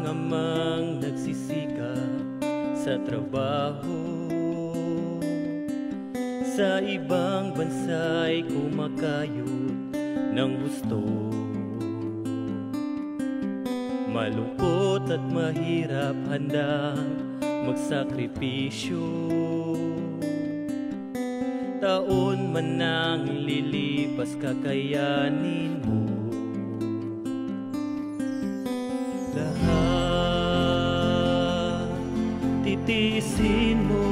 amang nagsisikap sa trabaho, sa ibang bansa'y kumakayod ng gusto. Malungkot at mahirap, handang magsakripisyo. Taon man nang lilipas, kakayanin mo lahat, titiisin mo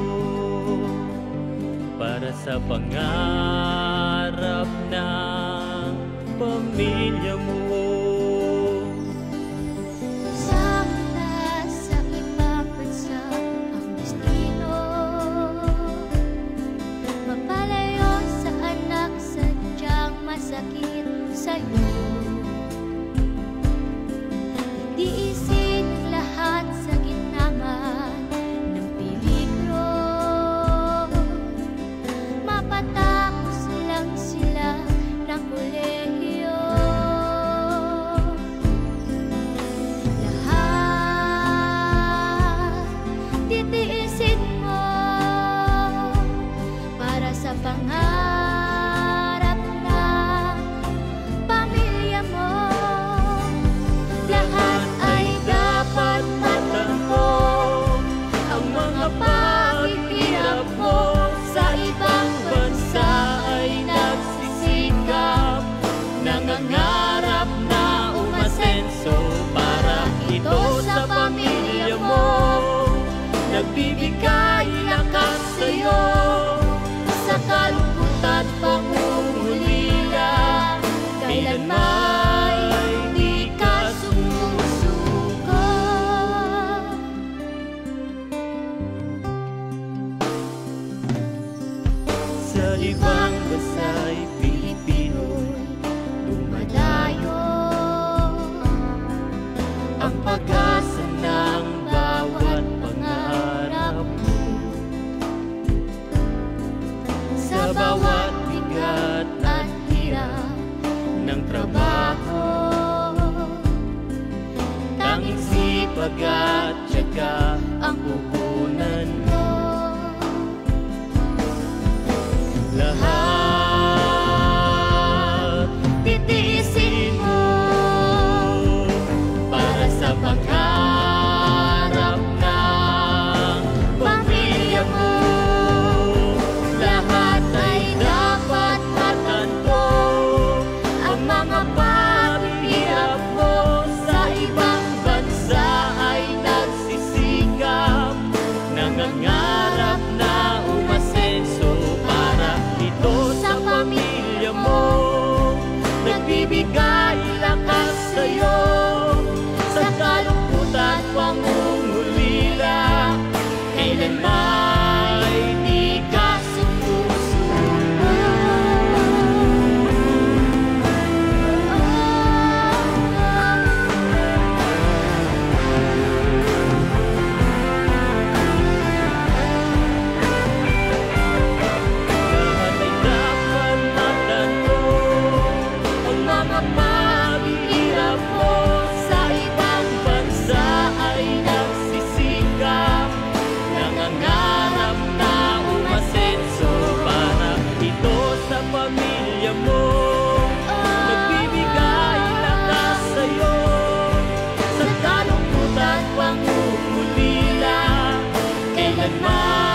para sa pangarap ng pamilya mo. Sakit sa'yo, tiisin ang lahat sa gitna ng peligro. Mapatapos lang sila ng kolehiyo. Lahat titiisin mo para sa pangarap. Paghihirap mo sa ibang bansa ay nagsisikap, nangangarap na umasenso para ito sa pamilya mo. Nagbibigay lakas sa'yo sa kalungkutan, pangungulila. Kailanman di ka sumusuko. Sa ibang bansa'y Pilipino'y dumadayo, ang pag-asa ng bawat pangarap mo. Sa bawat bigat at hirap ng trabaho, tanging sipag at tiyaga ang puhunan mo. Lahat titiisin mo para sa pangarap ng pamilya mo. Lahat ay dapat matanto, ang mga paghihirap mo sa ibang bansa ay nagsisikap, nangangarap na umasenso para ito sa pamilya mo. Nagbibigay lakas sa'yo sa kalungkutan, pangungulila. Kailanman di ka sumusuko. Paghihirap mo sa ibang bansa ay nagsisikap, nangangarap na umasenso para ito sa pamilya mo. Nagbibigay lakas sa'yo sa kalungkutan, pangungulila. Kailanman